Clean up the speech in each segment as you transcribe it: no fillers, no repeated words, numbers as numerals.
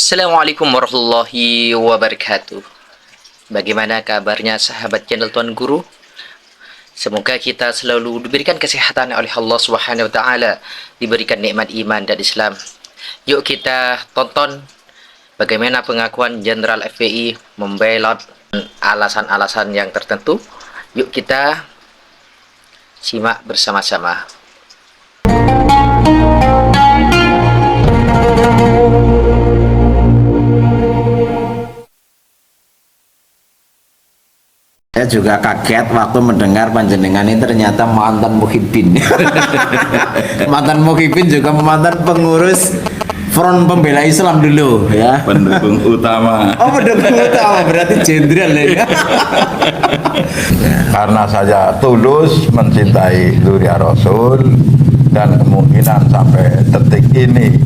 Assalamualaikum warahmatullahi wabarakatuh. Bagaimana kabarnya sahabat channel Tuan Guru? Semoga kita selalu diberikan kesehatan oleh Allah Subhanahu wa taala, diberikan nikmat iman dan Islam. Yuk kita tonton bagaimana pengakuan Jenderal FPI membela alasan-alasan yang tertentu. Yuk kita simak bersama-sama. Saya juga kaget waktu mendengar panjenengan ini ternyata mantan muhibbin. Mantan muhibbin juga mantan pengurus Front Pembela Islam dulu ya. Pendukung utama. Oh, pendukung utama berarti jenderal ya. Karena saya tulus mencintai Dzurriyyah Rasul dan kemungkinan sampai detik ini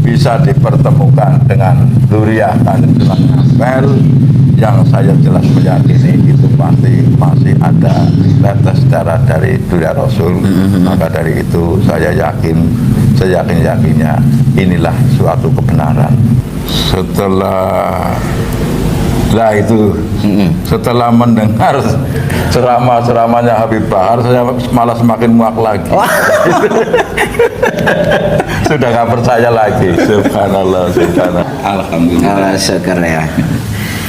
bisa dipertemukan dengan Dzurriyyah Khalifah Ampel, yang saya jelas meyakini itu pasti masih ada tetes darah dari Dzurriyyah Rasul. Maka dari itu saya yakin, seyakin-yakinnya inilah suatu kebenaran. Setelah mendengar ceramah-ceramahnya Habib Bahar, saya malah semakin muak lagi. Sudah nggak percaya lagi. Subhanallah, subhanallah. Alhamdulillah. Syukur ya.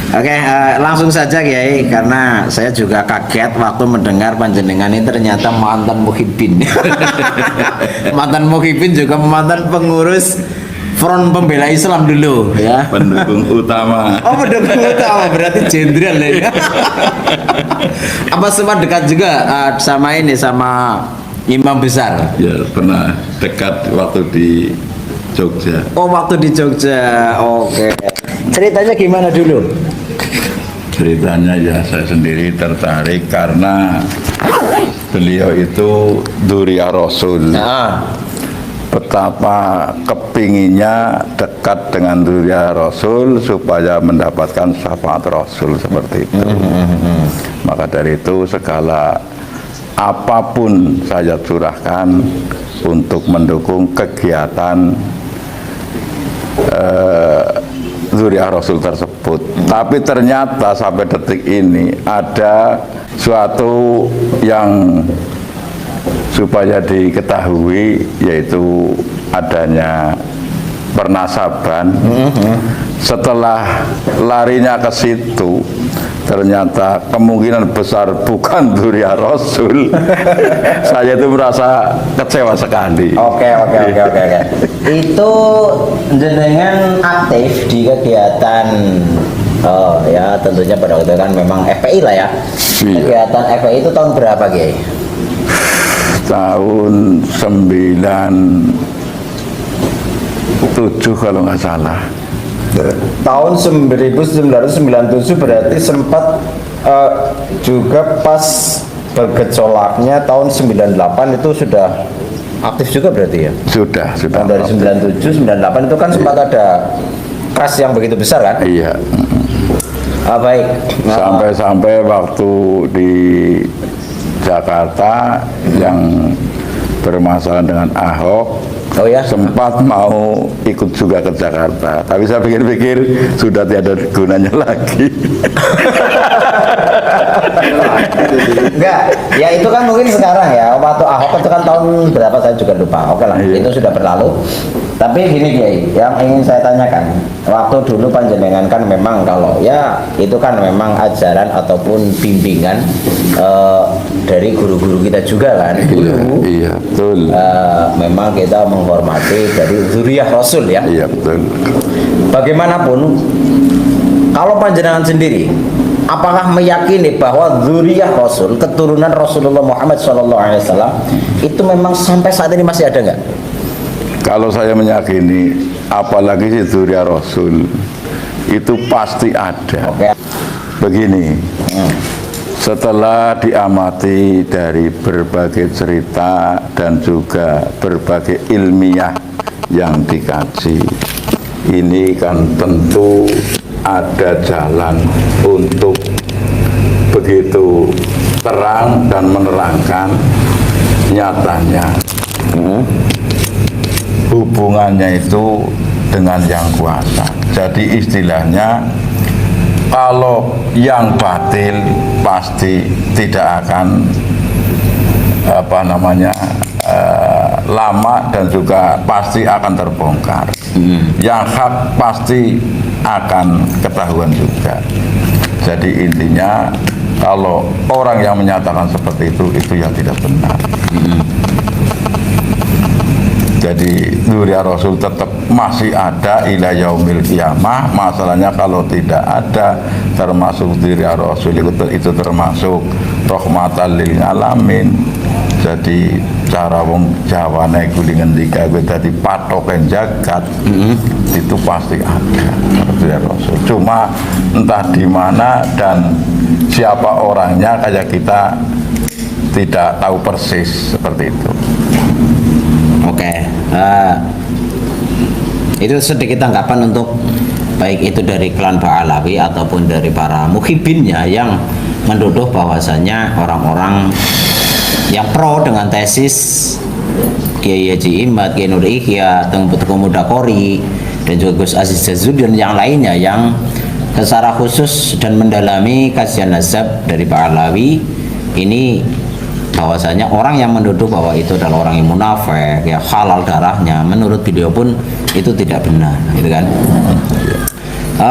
Oke, langsung saja Kiai, karena saya juga kaget waktu mendengar panjenengan ini ternyata mantan muhibbin. Mantan muhibbin juga mantan pengurus Front Pembela Islam dulu ya. Pendukung utama. Oh, pendukung utama berarti jenderal ya. Apa sempat dekat juga sama ini, sama imam besar? Ya, pernah dekat waktu di Jogja. Oh, waktu di Jogja. Oke. Ceritanya gimana dulu? Ceritanya ya saya sendiri tertarik karena beliau itu Dzurriyyah Rasul. Betapa kepinginnya dekat dengan Dzurriyyah Rasul supaya mendapatkan syafaat Rasul seperti itu. Maka dari itu segala apapun saya curahkan untuk mendukung kegiatan Dzurriyyah Rasul tersebut. Tapi ternyata sampai detik ini ada suatu yang supaya diketahui, yaitu adanya pernasaban. Setelah larinya ke situ, ternyata kemungkinan besar bukan Dzurriyyah Rasul. Saya itu merasa kecewa sekali. Oke. Itu jenengan aktif di kegiatan, oh ya tentunya pada waktu itu kan memang FPI lah ya. Iya. Kegiatan FPI itu tahun berapa Kiai? Tahun 97 kalau nggak salah. Tahun 1997 berarti sempat juga pas bergejolaknya tahun 98 itu sudah aktif juga berarti ya? Sudah. Tahun dari 97, 98 itu kan sempat ada crash yang begitu besar kan? Iya. Baik. Sampai-sampai waktu di Jakarta yang bermasalah dengan Ahok, Oh ya? sempat mau ikut juga ke Jakarta, tapi saya pikir-pikir sudah tidak ada gunanya lagi. Enggak, ya itu kan mungkin sekarang ya, waktu Ahok itu kan tahun berapa saya juga lupa. Oke lah, Iya. itu sudah berlalu. Tapi gini Kiai, yang ingin saya tanyakan, waktu dulu panjenengan kan memang kalau ya itu kan memang ajaran ataupun bimbingan dari guru-guru kita juga kan dulu. Iya, betul. Memang kita menghormati dari Dzurriyyah Rasul ya. Iya, betul. Bagaimanapun, kalau panjenengan sendiri, apakah meyakini bahwa Dzurriyyah Rasul, keturunan Rasulullah Muhammad SAW itu memang sampai saat ini masih ada nggak? Kalau saya meyakini, apalagi si Dzurriyyah Rasul, itu pasti ada. Oke. Begini, setelah diamati dari berbagai cerita dan juga berbagai ilmiah yang dikaji, ini kan tentu ada jalan untuk begitu terang dan menerangkan nyatanya hubungannya itu dengan yang kuasa. Jadi istilahnya kalau yang batil pasti tidak akan lama dan juga pasti akan terbongkar. Yang hak pasti akan ketahuan juga. Jadi intinya kalau orang yang menyatakan seperti itu yang tidak benar. Jadi dzurriyyah Rasul tetap masih ada ila yaumil qiyamah. Masalahnya kalau tidak ada termasuk dzurriyyah Rasul itu termasuk rahmatan lil alamin. Jadi cara wong Jawane kuwi ngendika kowe dadi patoken jagat, itu pasti ada dzurriyyah Rasul. Cuma entah di mana dan siapa orangnya kayak kita tidak tahu persis seperti itu. Oke, itu sedikit tanggapan untuk baik itu dari klan Ba'alawi ataupun dari para muhibinnya yang menduduh bahwasanya orang-orang yang pro dengan tesis Kiai Haji Imad, Kiai Nur Ihya, Tengku Mudakori, dan juga Gus Aziz Jazudin dan yang lainnya yang secara khusus dan mendalami kajian nazab dari Ba'alawi ini, bahwasanya orang yang menuduh bahwa itu adalah orang yang munafik, ya halal darahnya, menurut beliau pun itu tidak benar, gitu kan?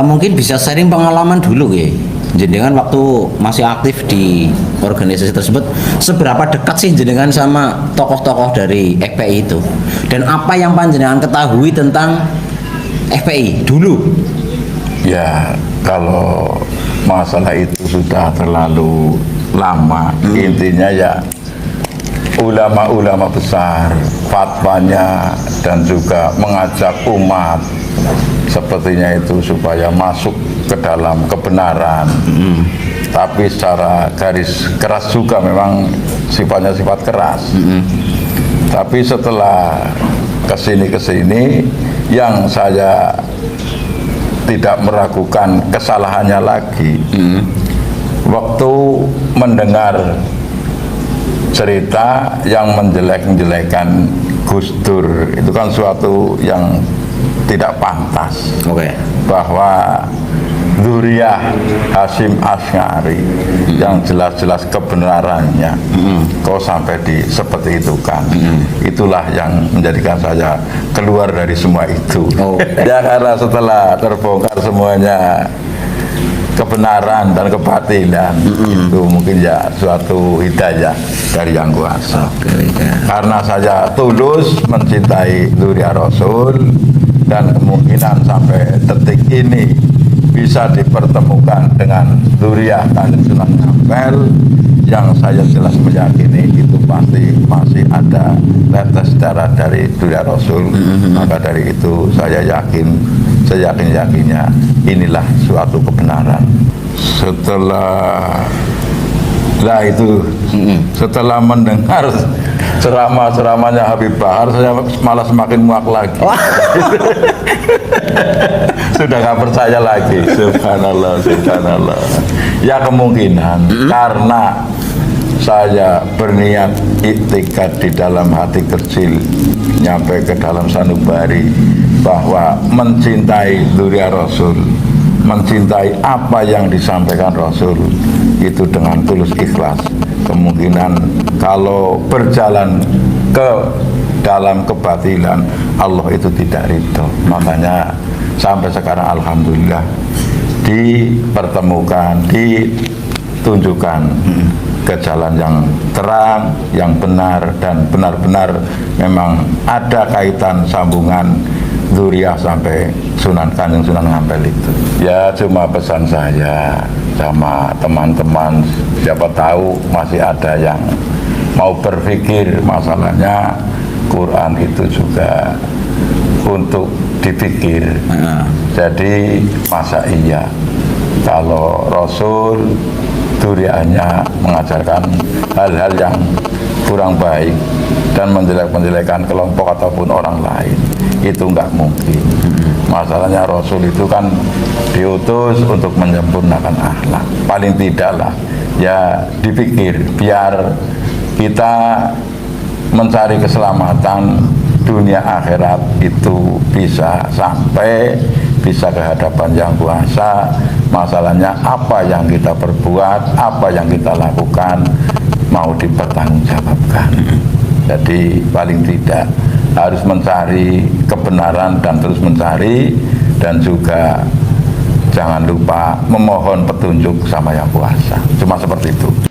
Mungkin bisa sharing pengalaman dulu ya. Jenengan waktu masih aktif di organisasi tersebut, seberapa dekat sih jenengan sama tokoh-tokoh dari FPI itu? Dan apa yang panjenengan ketahui tentang FPI dulu? Ya, kalau masalah itu sudah terlalu lama, intinya ya ulama-ulama besar fatwanya dan juga mengajak umat sepertinya itu supaya masuk ke dalam kebenaran. Tapi secara garis keras juga, memang sifatnya sifat keras. Tapi setelah kesini yang saya tidak meragukan kesalahannya lagi, waktu mendengar cerita yang menjelek-jelekan Gus Dur, itu kan suatu yang tidak pantas. Bahwa dzurriyyah Hasyim Asy'ari yang jelas-jelas kebenarannya kok sampai seperti itu kan. Itulah yang menjadikan saya keluar dari semua itu. Ya, karena setelah terbongkar semuanya kebenaran dan kebatilan, itu mungkin ya suatu hidayah dari Yang Kuasa. Karena saya tulus mencintai dzurriyyah Rasul dan kemungkinan sampai detik ini bisa dipertemukan dengan dzurriyyah Kanjeng Sunan Ampel, yang saya jelas meyakini itu pasti masih ada tetes darah dari dzurriyyah Rasul. Maka dari itu saya yakinnya inilah suatu kebenaran. Setelah mendengar ceramah-ceramahnya Habib Bahar, saya malah semakin muak lagi. Sudah nggak percaya lagi. Subhanallah. Ya kemungkinan karena saya berniat iktikad di dalam hati kecil, nyampe ke dalam sanubari, bahwa mencintai dzurriyyah Rasul, mencintai apa yang disampaikan Rasul itu dengan tulus ikhlas. Kemungkinan kalau berjalan ke dalam kebatilan, Allah itu tidak ridho. Makanya sampai sekarang alhamdulillah dipertemukan, ditunjukkan ke jalan yang terang, yang benar, dan benar-benar memang ada kaitan sambungan dzurriyyah sampai Kanjeng Sunan Ampel itu. Ya cuma pesan saya sama teman-teman, siapa tahu masih ada yang mau berpikir, masalahnya Quran itu juga untuk dipikir. Jadi masa iya kalau Rasul dzurriyyahnya mengajarkan hal-hal yang kurang baik dan menjelek-menjelekan kelompok ataupun orang lain, itu enggak mungkin. Masalahnya Rasul itu kan diutus untuk menyempurnakan akhlak. Paling tidaklah ya dipikir biar kita mencari keselamatan dunia akhirat itu bisa sampai, bisa ke hadapan Yang Kuasa. Masalahnya apa yang kita perbuat, apa yang kita lakukan mau dipertanggungjawabkan. Jadi paling tidak harus mencari kebenaran dan terus mencari, dan juga jangan lupa memohon petunjuk sama Yang Kuasa. Cuma seperti itu.